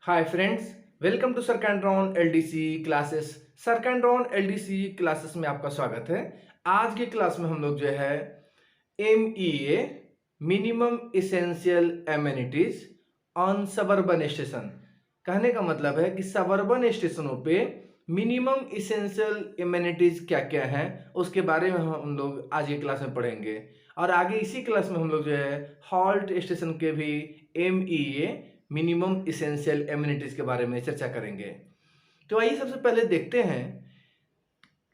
Hi friends, welcome to सरकैंड्रॉन LDC classes. सरकैंड्रॉन LDC classes में आपका स्वागत है। आज की क्लास में हम लोग जो है MEA minimum essential amenities on suburban station. कहने का मतलब है कि सबर्बन स्टेशनों पे मिनिमम इसेंशियल एमिनिटीज क्या क्या हैं उसके बारे में हम लोग आज की क्लास में पढ़ेंगे। और आगे इसी क्लास में हम लोग जो है हॉल्ट स्टेशन के भी एमईए मिनिमम इसेंशियल एमिनिटीज के बारे में चर्चा करेंगे। तो आइए सबसे पहले देखते हैं,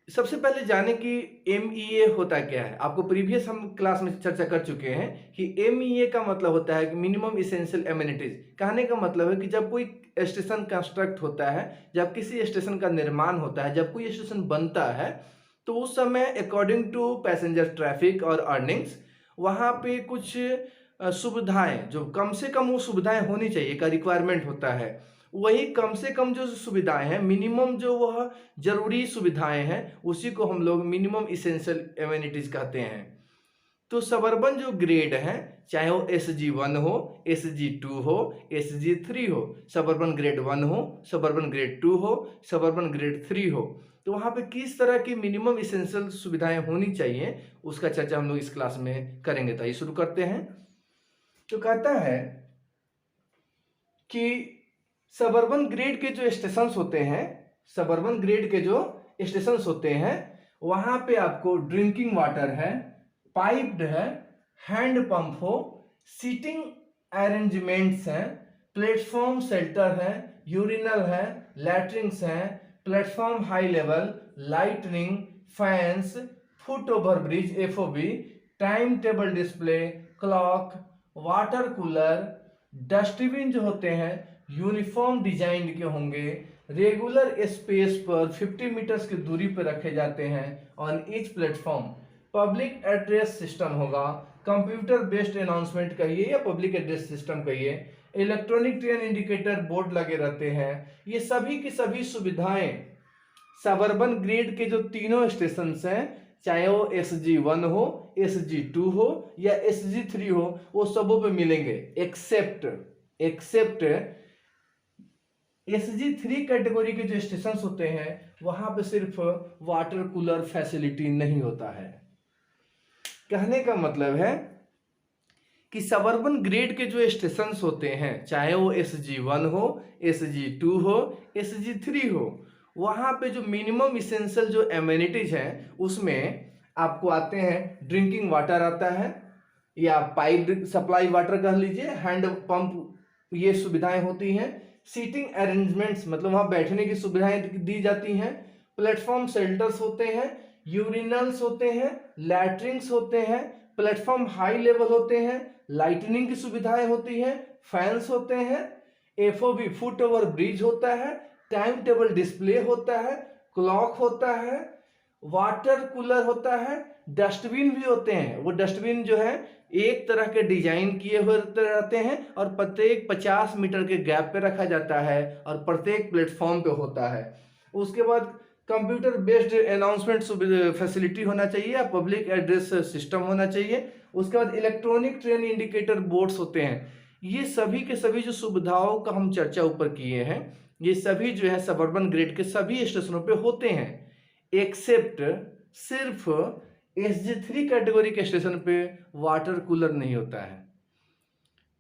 सबसे पहले जाने कि एमईए होता क्या है। आपको प्रीवियस हम क्लास में चर्चा कर चुके हैं कि एमईए का मतलब होता है कि मिनिमम इसेंशियल एमिनिटीज। कहने का मतलब है कि जब कोई स्टेशन कंस्ट्रक्ट होता है, जब किसी स्टेशन का निर्माण होता है, जब कोई स्टेशन बनता है, तो उस समय अकॉर्डिंग टू पैसेंजर ट्रैफिक और अर्निंग्स वहाँ पे कुछ सुविधाएं, जो कम से कम वो सुविधाएं होनी चाहिए का रिक्वायरमेंट होता है। वही कम से कम जो सुविधाएं हैं, मिनिमम जो वह जरूरी सुविधाएं हैं, उसी को हम लोग मिनिमम इसेंशियल एमिनिटीज कहते हैं। तो सबर्बन जो ग्रेड है, चाहे वो SG1 हो, SG2 हो, SG3 हो, सबर्बन ग्रेड 1 हो, सबर्बन ग्रेड 2 हो, सबर्बन ग्रेड 3 हो, तो वहाँ पे किस तरह की मिनिमम इसेंशियल सुविधाएं होनी चाहिए उसका चर्चा हम लोग इस क्लास में करेंगे। तो आइए शुरू करते हैं। तो कहता है कि सबर्बन ग्रेड के जो स्टेशंस होते हैं, सबर्बन ग्रेड के जो स्टेशंस होते हैं, वहां पे आपको ड्रिंकिंग वाटर है, पाइप्ड है, हैंड पंप हो, सीटिंग अरेंजमेंट्स हैं, प्लेटफॉर्म शेल्टर है, यूरिनल है, लैट्रिन्स हैं, platform high level, lightning, fans, foot over bridge FOB, time table display, clock, water cooler, dustbin जो होते हैं यूनिफॉर्म डिजाइन के होंगे, रेगुलर स्पेस पर 50 मीटर्स की दूरी पर रखे जाते हैं on each platform, public address system होगा, कंप्यूटर बेस्ड अनाउंसमेंट कहिए या पब्लिक एड्रेस सिस्टम कहिए, इलेक्ट्रॉनिक ट्रेन इंडिकेटर बोर्ड लगे रहते हैं। ये सभी की सभी सुविधाएं सबर्बन ग्रेड के जो तीनों स्टेशन हैं, चाहे वो SG1 हो, SG2 हो या SG3 हो, वो सबों पे मिलेंगे एक्सेप्ट SG3 कैटेगरी के जो स्टेशन होते हैं वहां पे सिर्फ वाटर कूलर फैसिलिटी नहीं होता है। कहने का मतलब है कि सबर्बन ग्रेड के जो स्टेशन होते हैं, चाहे वो SG1 हो, SG2 हो, SG3 हो, वहां पे जो मिनिमम इसेंशियल जो एमिनिटीज हैं उसमें आपको आते हैं ड्रिंकिंग वाटर आता है, या पाइप सप्लाई वाटर कह लीजिए, हैंड पंप, ये सुविधाएं होती हैं। सीटिंग अरेंजमेंट्स मतलब वहां बैठने की सुविधाएं दी जाती हैं। प्लेटफॉर्म शेल्टर्स होते हैं, यूरिनल्स होते हैं, लैट्रिन्स होते हैं, प्लेटफॉर्म हाई लेवल होते हैं, लाइटनिंग की सुविधाएं होती हैं, फैंस होते हैं, FOB फुट ओवर ब्रिज होता है, टाइम टेबल डिस्प्ले होता है, क्लॉक होता है, वाटर कूलर होता है, डस्टबिन भी होते हैं। वो डस्टबिन जो है एक तरह के डिजाइन किए हुए रहते हैं और प्रत्येक 50 मीटर के गैप पे रखा जाता है और प्रत्येक प्लेटफॉर्म पे होता है। उसके बाद कंप्यूटर बेस्ड अनाउंसमेंट फैसिलिटी होना चाहिए या पब्लिक एड्रेस सिस्टम होना चाहिए। उसके बाद इलेक्ट्रॉनिक ट्रेन इंडिकेटर बोर्ड्स होते हैं। ये सभी के सभी जो सुविधाओं का हम चर्चा ऊपर किए हैं, ये सभी जो है सबर्बन ग्रेड के सभी स्टेशनों पे होते हैं, एक्सेप्ट सिर्फ SG3 कैटेगरी के स्टेशन पे वाटर कूलर नहीं होता है।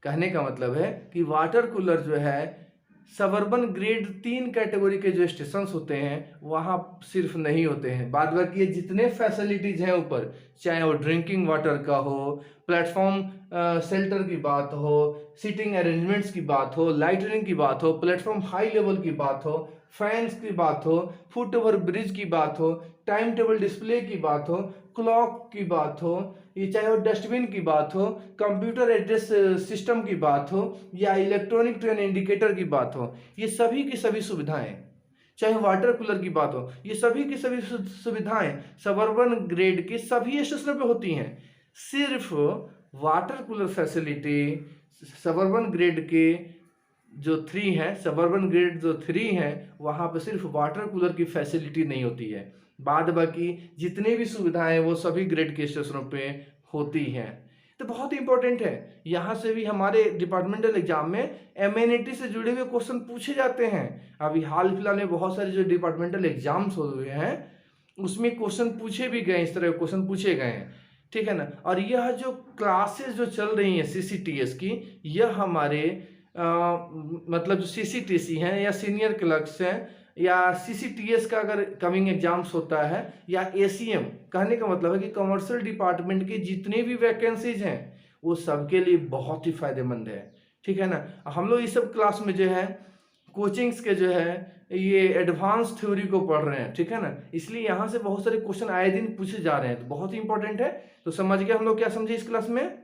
कहने का मतलब है कि वाटर कूलर जो है सबर्बन ग्रेड 3 कैटेगरी के जो स्टेशन होते हैं वहाँ सिर्फ नहीं होते हैं। बाद बाकी ये जितने फैसिलिटीज हैं ऊपर, चाहे वो ड्रिंकिंग वाटर का हो, प्लेटफॉर्म शेल्टर की बात हो, सीटिंग अरेंजमेंट्स की बात हो, लाइटनिंग की बात हो, प्लेटफॉर्म हाई लेवल की बात हो, फैंस की बात हो, फुट ओवर ब्रिज की बात हो, टाइम टेबल डिस्प्ले की बात हो, क्लॉक की बात हो, ये चाहे वो डस्टबिन की बात हो, कंप्यूटर एड्रेस सिस्टम की बात हो या इलेक्ट्रॉनिक ट्रेन इंडिकेटर की बात हो, ये सभी की सभी सुविधाएं, चाहे वाटर कूलर की बात हो, ये सभी की सभी सुविधाएं सबर्बन ग्रेड के सभी स्टेशनों पे होती हैं। सिर्फ water cooler facility suburban grade के जो 3 है, सबर्बन ग्रेड जो 3 है, वहां पे सिर्फ वाटर कूलर की फैसिलिटी नहीं होती है। बाद बाकी जितने भी सुविधाएं वो सभी ग्रेड के स्टेशनों पे होती हैं। तो बहुत इंपॉर्टेंट है। यहाँ से भी हमारे डिपार्टमेंटल एग्जाम में एमेनिटी से जुड़े हुए क्वेश्चन पूछे जाते हैं। अभी हाल फिलहाल में बहुत सारे जो डिपार्टमेंटल एग्जाम्स हुए हैं उसमें क्वेश्चन पूछे भी गए, इस तरह के क्वेश्चन पूछे गए हैं, ठीक है ना। और यह जो क्लासेस जो चल रही हैं सीसीटीएस की, यह हमारे मतलब जो सीसीटीसी हैं या सीनियर क्लर्क्स हैं या सीसीटीएस का अगर कमिंग एग्जाम्स होता है या एसीएम, कहने का मतलब है कि कमर्शियल डिपार्टमेंट की जितनी भी वैकेंसीज हैं वो सबके लिए बहुत ही फायदेमंद है, ठीक है ना। हम लोग इस सब क्लास में जो है कोचिंग्स के जो है ये एडवांस थ्योरी को पढ़ रहे हैं, ठीक है ना, इसलिए यहाँ से बहुत सारे क्वेश्चन आए दिन पूछे जा रहे हैं, तो बहुत ही इंपॉर्टेंट है। तो समझ गए हम लोग, क्या समझे इस क्लास में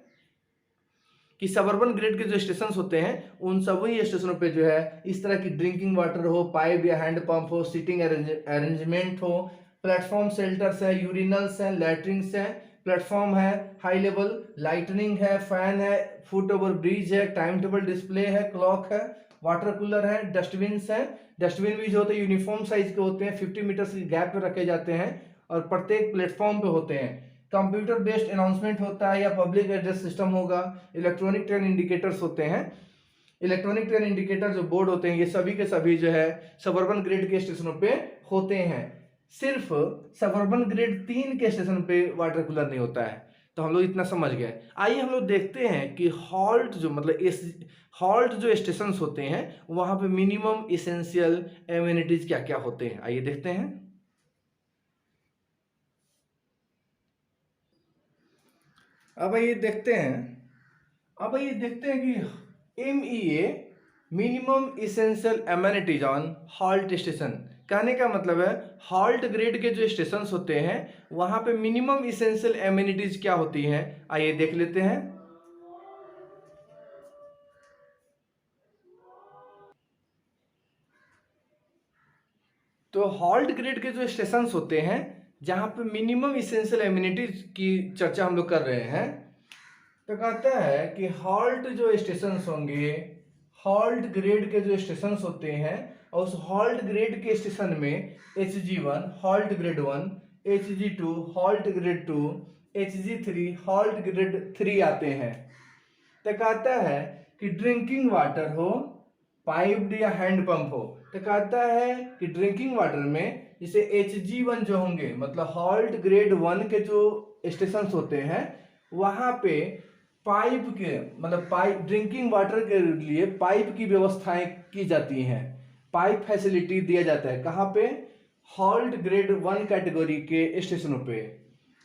कि सबअर्बन ग्रेड के जो स्टेशन होते हैं उन सभी स्टेशनों पे जो है इस तरह की ड्रिंकिंग वाटर हो, पाइप या हैंड पंप हो, सीटिंग अरेंजमेंट हो, प्लेटफॉर्म शेल्टर्स है, यूरिनल्स हैं, लैट्रिन्स हैं, प्लेटफॉर्म है, हाई लेवल लाइटनिंग है, फैन है, फुट ओवर ब्रिज है, टाइम टेबल डिस्प्ले है, क्लॉक है, वाटर कूलर है, डस्टबिन है। डस्टबिन भी जो होते हैं यूनिफॉर्म साइज के होते हैं, 50 मीटर के गैप पे रखे जाते हैं और प्रत्येक प्लेटफॉर्म पे होते हैं। कंप्यूटर बेस्ड अनाउंसमेंट होता है या पब्लिक एड्रेस सिस्टम होगा। इलेक्ट्रॉनिक ट्रेन इंडिकेटर्स होते हैं, इलेक्ट्रॉनिक ट्रेन इंडिकेटर जो बोर्ड होते हैं ये सभी के सभी जो है सबअर्बन ग्रेड के स्टेशनों पे होते हैं। सिर्फ सबअर्बन ग्रेड 3 के स्टेशन पे वाटर कूलर नहीं होता है। तो हम लोग इतना समझ गए। आइए हम लोग देखते हैं कि हॉल्ट जो मतलब इस हॉल्ट जो स्टेशन होते हैं वहां पे मिनिमम इसेंशियल एमिनिटीज क्या क्या होते हैं, आइए देखते हैं। अब ये देखते हैं कि MEA minimum essential amenities on halt station, कहने का मतलब है हॉल्ट ग्रेड के जो स्टेशन होते हैं वहां पे मिनिमम इसेंशियल एमेनिटीज क्या होती हैं, आइए देख लेते हैं। तो हॉल्ट ग्रेड के जो स्टेशन होते हैं जहां पे मिनिमम इसेंशियल एमिनिटीज की चर्चा हम लोग कर रहे हैं, तो कहता है कि हॉल्ट जो स्टेशन होंगे, हॉल्ट ग्रेड के जो स्टेशन होते हैं और उस हॉल्ट ग्रेड के स्टेशन में HG1 halt grade 1, HG2 halt grade 2, HG3 halt grade 3 आते हैं। तो कहता है कि ड्रिंकिंग वाटर हो, पाइप्ड या हैंड पंप हो, तो कहता है कि ड्रिंकिंग वाटर में जैसे HG1 जो होंगे मतलब हॉल्ट ग्रेड 1 के जो स्टेशन होते हैं वहां पे पाइप के मतलब पाइप ड्रिंकिंग वाटर के लिए पाइप की व्यवस्थाएं की जाती हैं, पाइप फैसिलिटी दिया जाता है कहाँ पे, हॉल्ट ग्रेड 1 कैटेगरी के स्टेशनों पे।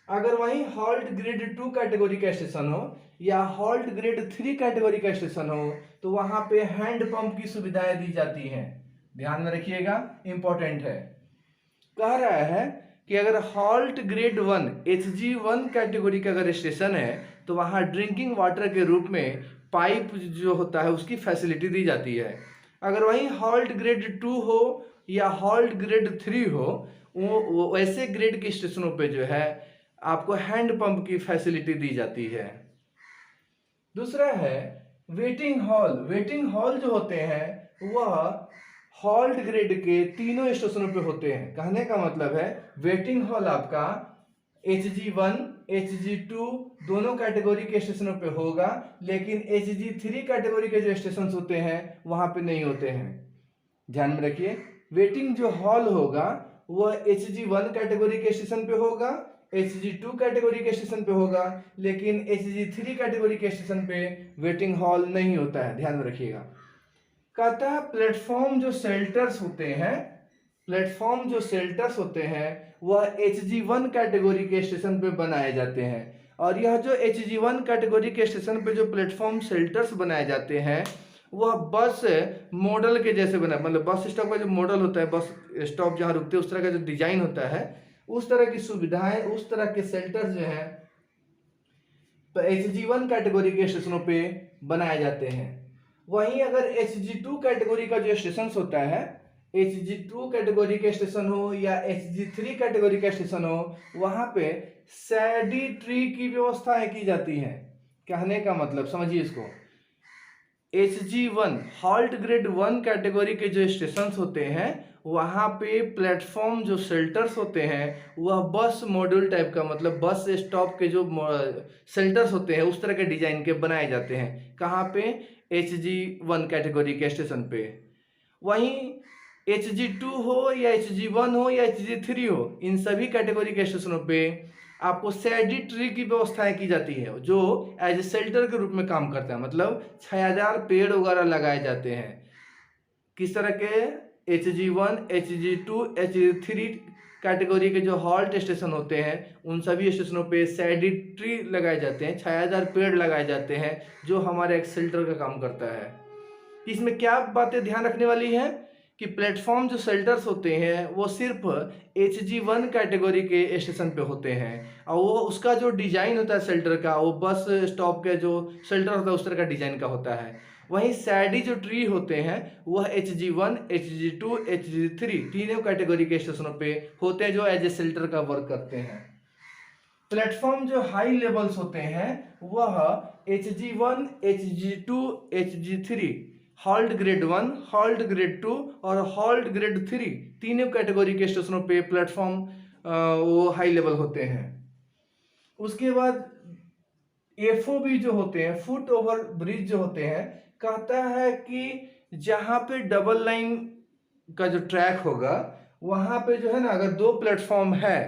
अगर वहीं हॉल्ट ग्रेड 2 कैटेगरी का स्टेशन हो या हॉल्ट ग्रेड 3 कैटेगरी का स्टेशन हो तो वहां पे हैंड पंप की सुविधाएं दी जाती हैं, ध्यान में रखिएगा, इंपॉर्टेंट है। कह रहा है कि अगर हॉल्ट ग्रेड 1 HG1 कैटेगरी का अगर स्टेशन है तो वहां ड्रिंकिंग वाटर के रूप में पाइप जो होता है उसकी फैसिलिटी दी जाती है। अगर वहीं हॉल्ट ग्रेड 2 हो या हॉल्ट ग्रेड 3 हो वो ऐसे ग्रेड के स्टेशनों पे जो है आपको हैंड पंप की फैसिलिटी दी जाती है। दूसरा है वेटिंग हॉल। वेटिंग हॉल जो होते हैं वह हॉल्ट ग्रेड के तीनों स्टेशनों पे होते हैं, कहने का मतलब है वेटिंग हॉल आपका HG1 HG2 दोनों कैटेगरी के स्टेशनों पे होगा, लेकिन HG3 कैटेगरी के जो स्टेशन होते हैं वहां पे नहीं होते हैं, ध्यान में रखिए। वेटिंग जो हॉल होगा वह HG1 कैटेगरी के स्टेशन पे होगा, HG2 कैटेगरी के स्टेशन पे होगा, लेकिन HG3 कैटेगरी के स्टेशन पे वेटिंग हॉल नहीं होता है, ध्यान में रखिएगा। कहता है प्लेटफॉर्म जो शेल्टर्स होते हैं, प्लेटफॉर्म जो शेल्टर्स होते हैं वह HG1 कैटेगरी के स्टेशन पे बनाए जाते हैं। और यह जो HG1 कैटेगरी के स्टेशन पे जो प्लेटफॉर्म शेल्टर्स बनाए जाते हैं वह बस मॉडल के जैसे बना, मतलब बस स्टॉप का जो मॉडल होता है, बस स्टॉप जहाँ रुकते हैं उस तरह का जो डिजाइन होता है उस तरह की सुविधाएं, उस तरह के शेल्टर जो है HG1 कैटेगरी के स्टेशनों पे बनाए जाते हैं। वहीं अगर HG2 कैटेगरी का जो स्टेशन होता है, HG2 कैटेगरी के स्टेशन हो या HG3 कैटेगरी का स्टेशन हो वहां पे शैडी ट्री की व्यवस्थाएं की जाती हैं, कहने का मतलब समझिए इसको। HG1 हॉल्ट ग्रेड 1 कैटेगरी के जो स्टेशन होते हैं वहाँ पे प्लेटफॉर्म जो शेल्टर्स होते हैं वह बस मॉड्यूल टाइप का, मतलब बस स्टॉप के जो शेल्टर्स होते हैं उस तरह के डिजाइन के बनाए जाते हैं। कहाँ पे? HG1 कैटेगरी के स्टेशन पे। वहीं HG2 हो या HG1 हो या HG3 हो, इन सभी कैटेगरी के स्टेशनों पे आपको सैडी ट्री की व्यवस्थाएं की जाती है जो एज ए शेल्टर के रूप में काम करता है, मतलब छायादार पेड़ वगैरह लगाए जाते हैं। किस तरह के? HG1, HG2, HG3 कैटेगरी के जो हॉल्ट स्टेशन होते हैं उन सभी स्टेशनों पे सैडी ट्री लगाए जाते हैं, छायादार पेड़ लगाए जाते हैं जो हमारे एक शेल्टर का काम करता है। इसमें क्या बातें ध्यान रखने वाली हैं कि प्लेटफॉर्म जो शेल्टर्स होते हैं वो सिर्फ HG1 कैटेगरी के स्टेशन पे होते हैं और वो उसका जो डिजाइन होता है शेल्टर का वो बस स्टॉप के जो शेल्टर होता है उस तरह का डिजाइन का होता है। वहीं सैडी जो ट्री होते हैं वह HG1, HG2, HG3 तीनों कैटेगरी के स्टेशनों पे होते हैं जो एज ए शेल्टर का वर्क करते हैं। प्लेटफॉर्म जो हाई लेवल्स होते हैं वह HG1, HG2, HG3 halt grade 1, halt grade 2 और हॉल्ट ग्रेड 3 तीनों कैटेगरी के स्टेशनों पे प्लेटफॉर्म वो हाई लेवल होते हैं। उसके बाद FOB जो होते हैं, फुट ओवर ब्रिज जो होते हैं, कहता है कि जहां पे डबल लाइन का जो ट्रैक होगा वहां पे जो है ना, अगर 2 प्लेटफॉर्म है,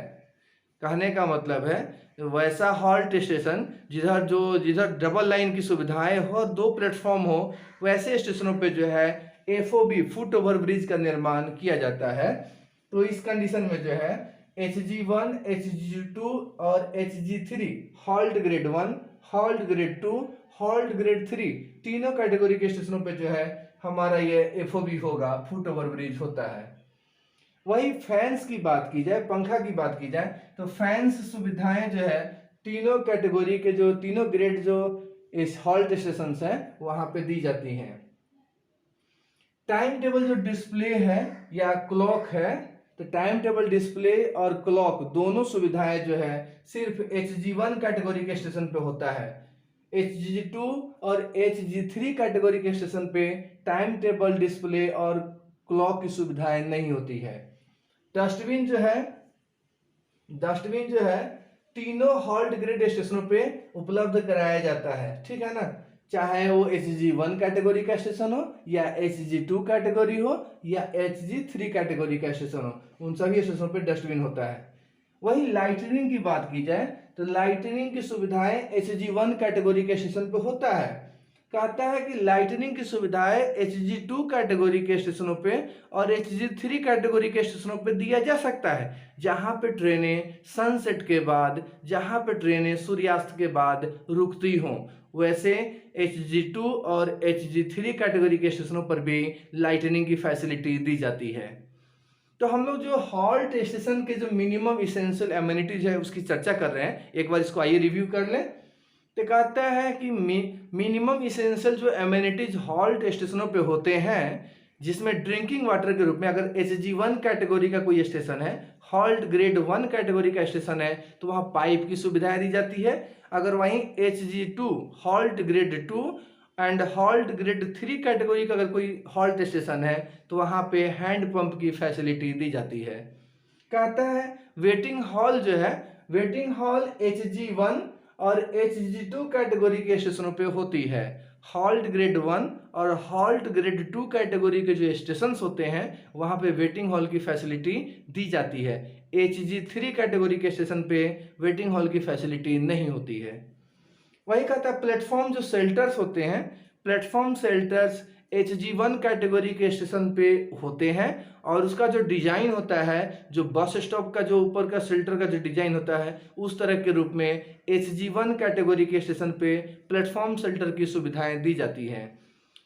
कहने का मतलब है वैसा हॉल्ट स्टेशन जिधर डबल लाइन की सुविधाएं हो और 2 प्लेटफॉर्म हो, वैसे स्टेशनों पे जो है FOB फुट ओवर ब्रिज का निर्माण किया जाता है। तो इस कंडीशन में जो है HG1, HG2 और HG3 halt grade 1, halt grade 2, halt grade 3 तीनों कैटेगरी के स्टेशनों पे जो है हमारा ये FOB होगा, फुट ओवर ब्रिज होता है। वही फैंस की बात की जाए, पंखा की बात की जाए, तो फैंस सुविधाएं जो है तीनों कैटेगरी के जो तीनों ग्रेड जो इस हॉल्ट स्टेशन है वहां पे दी जाती हैं। टाइम टेबल जो डिस्प्ले है या क्लॉक है, तो टाइम टेबल डिस्प्ले और क्लॉक दोनों सुविधाएं जो है सिर्फ HG1 कैटेगरी के स्टेशन पे होता है। HG2 और HG3 कैटेगरी के स्टेशन पे टाइम टेबल डिस्प्ले और क्लॉक की सुविधाएं नहीं होती है। डस्टबिन जो है तीनों हॉल्ट ग्रेड स्टेशनों पे उपलब्ध कराया जाता है, ठीक है ना, चाहे वो HG1 कैटेगरी का स्टेशन हो या HG2 कैटेगरी हो या HG3 कैटेगरी का स्टेशन हो, उन सभी स्टेशनों पे डस्टबिन होता है। वही लाइटनिंग की बात की जाए तो लाइटनिंग की सुविधाएं HG1 कैटेगरी के स्टेशन पे होता है। कहता है कि लाइटनिंग की सुविधाएं HG2 कैटेगरी के स्टेशनों पे और HG3 कैटेगरी के स्टेशनों पे दिया जा सकता है, जहां पे ट्रेनें सनसेट के बाद, जहां पे ट्रेनें सूर्यास्त के बाद रुकती हों, वैसे HG2 और HG3 कैटेगरी के स्टेशनों पर भी लाइटनिंग की फैसिलिटी दी जाती है। तो हम लोग जो हॉल्ट स्टेशन के जो मिनिमम इसेंशियल एमिनिटीज है उसकी चर्चा कर रहे हैं, एक बार इसको आइए रिव्यू कर लें। तो कहता है कि मिनिमम इसेंशियल जो एमिनिटीज हॉल्ट स्टेशनों पे होते हैं, जिसमें ड्रिंकिंग वाटर के रूप में अगर HG1 कैटेगरी का कोई स्टेशन है, हॉल्ट ग्रेड 1 कैटेगरी का स्टेशन है, तो वहाँ पाइप की सुविधाएं दी जाती है। अगर वहीं HG2 halt grade 2 and halt grade 3 category का अगर कोई हॉल्ट स्टेशन है तो वहाँ पे हैंड पंप की फैसिलिटी दी जाती है। कहता है वेटिंग हॉल जो है, वेटिंग हॉल HG1 और HG2 कैटेगरी के स्टेशनों पे होती है। हॉल्ट ग्रेड 1 और हॉल्ट ग्रेड 2 कैटेगरी के जो स्टेशन होते हैं वहां पे वेटिंग हॉल की फैसिलिटी दी जाती है। HG3 कैटेगरी के स्टेशन पे वेटिंग हॉल की फैसिलिटी नहीं होती है। वही कहता है प्लेटफॉर्म जो शेल्टर्स होते हैं, प्लेटफॉर्म शेल्टर्स HG1 कैटेगरी के स्टेशन पे होते हैं और उसका जो डिजाइन होता है, जो बस स्टॉप का जो ऊपर का शेल्टर का जो डिजाइन होता है उस तरह के रूप में HG1 कैटेगरी के स्टेशन पे प्लेटफॉर्म शेल्टर की सुविधाएं दी जाती हैं।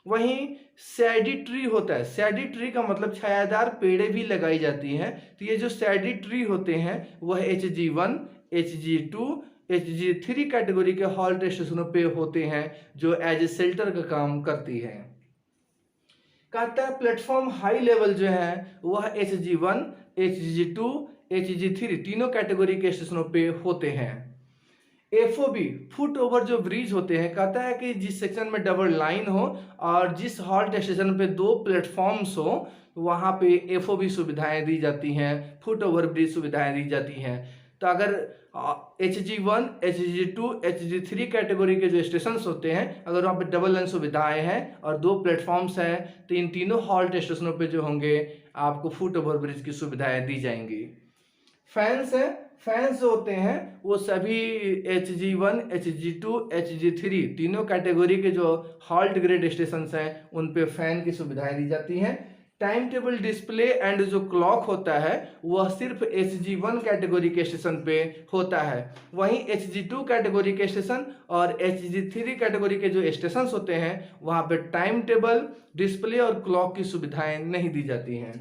वहीं सैडी ट्री होता है, सैडी ट्री का मतलब छायादार पेड़ें भी लगाई जाती हैं। तो ये जो सैडी ट्री होते हैं वह HG1, HG2, HG3 कैटेगरी के हॉल्ट स्टेशनों पे होते हैं जो एज ए शेल्टर का काम करती है। कहता है प्लेटफॉर्म हाई लेवल जो है वह HG1, HG2, HG3 तीनों कैटेगरी के स्टेशनों पे होते हैं। एफओबी फुट ओवर जो ब्रिज होते हैं, कहता है कि जिस सेक्शन में डबल लाइन हो और जिस हॉल्ट स्टेशन पे 2 प्लेटफॉर्म्स हो, वहां पे एफओबी सुविधाएं दी जाती हैं, फुट ओवर ब्रिज सुविधाएं दी जाती हैं। तो अगर HG1, HG2, HG3 कैटेगरी के जो स्टेशन होते हैं, अगर वहाँ पे डबल लाइन सुविधाएं हैं और 2 प्लेटफॉर्म्स हैं, तो इन तीनों हॉल्ट स्टेशनों पे जो होंगे आपको फुट ओवर ब्रिज की सुविधाएं दी जाएंगी। फैंस है, फैंस जो होते हैं वो सभी HG1, HG2, HG3 तीनों कैटेगरी के जो हॉल्ट ग्रेड स्टेशन हैं उन पे फैन की सुविधाएं दी जाती हैं। टाइम टेबल डिस्प्ले एंड जो क्लॉक होता है वह सिर्फ HG1 कैटेगरी के स्टेशन पे होता है, वहीं HG2 कैटेगरी के स्टेशन और HG3 कैटेगरी के जो स्टेशन होते हैं वहां पे टाइम टेबल डिस्प्ले और क्लॉक की सुविधाएं नहीं दी जाती हैं।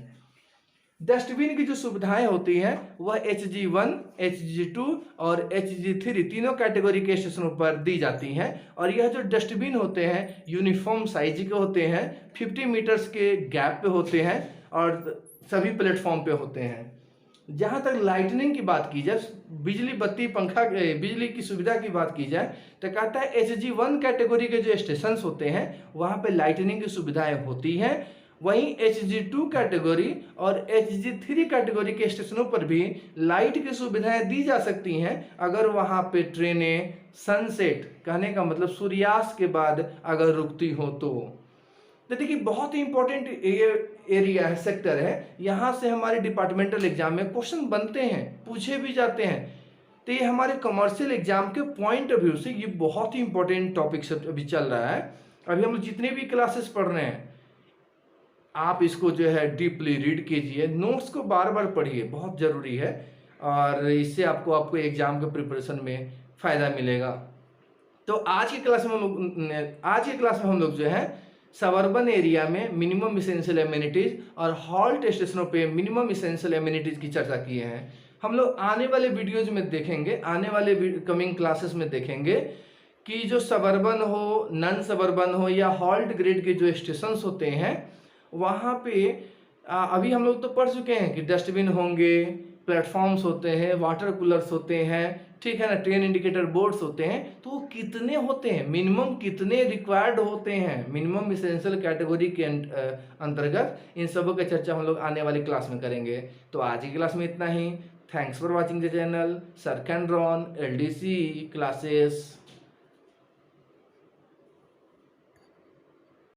डस्टबिन की जो सुविधाएं होती हैं वह HG1, HG2 और HG3 तीनों कैटेगरी के स्टेशनों पर दी जाती हैं, और यह जो डस्टबिन होते हैं यूनिफॉर्म साइज के होते हैं, 50 मीटर्स के गैप पे होते हैं और सभी प्लेटफॉर्म पे होते हैं। जहाँ तक लाइटनिंग की बात की जाए, बिजली बत्ती पंखा बिजली की सुविधा की बात की जाए, तो कहता है HG1 कैटेगरी के जो स्टेशन होते हैं वहाँ पे लाइटनिंग की सुविधाएं होती हैं, वहीं HG2 कैटेगरी और HG3 कैटेगरी के स्टेशनों पर भी लाइट की सुविधाएं दी जा सकती हैं अगर वहां पे ट्रेनें सनसेट, कहने का मतलब सूर्यास्त के बाद अगर रुकती हो तो देखिए बहुत ही इंपॉर्टेंट एरिया है, सेक्टर है, यहाँ से हमारे डिपार्टमेंटल एग्जाम में क्वेश्चन बनते हैं, पूछे भी जाते हैं। तो ये हमारे कमर्शियल एग्जाम के पॉइंट ऑफ व्यू से ये बहुत ही इंपॉर्टेंट टॉपिक सब अभी चल रहा है। अभी हम लोग जितने भी क्लासेस पढ़ रहे हैं आप इसको जो है डीपली रीड कीजिए, नोट्स को बार बार पढ़िए, बहुत ज़रूरी है, और इससे आपको एग्जाम के प्रिपरेशन में फ़ायदा मिलेगा। तो आज की क्लास में हम लोग जो है सबर्बन एरिया में मिनिमम इसेंशियल एमिनिटीज़ और हॉल्ट स्टेशनों पे मिनिमम इसेंशियल एमिनिटीज़ की चर्चा किए हैं। हम लोग आने वाले वीडियोज में देखेंगे, आने वाले कमिंग क्लासेस में देखेंगे कि जो सबर्बन हो, नॉन सबर्बन हो या हॉल्ट ग्रेड के जो स्टेशन होते हैं वहाँ पे अभी हम लोग तो पढ़ चुके हैं कि डस्टबिन होंगे, प्लेटफॉर्म्स होते हैं, वाटर कूलर्स होते हैं, ठीक है ना, ट्रेन इंडिकेटर बोर्ड्स होते हैं, तो वो कितने होते हैं, मिनिमम कितने रिक्वायर्ड होते हैं मिनिमम इसेंशियल कैटेगरी के अंतर्गत, इन सबों की चर्चा हम लोग आने वाली क्लास में करेंगे। तो आज की क्लास में इतना ही। Thanks for watching the channel. Sir कैन रॉन LDC क्लासेस।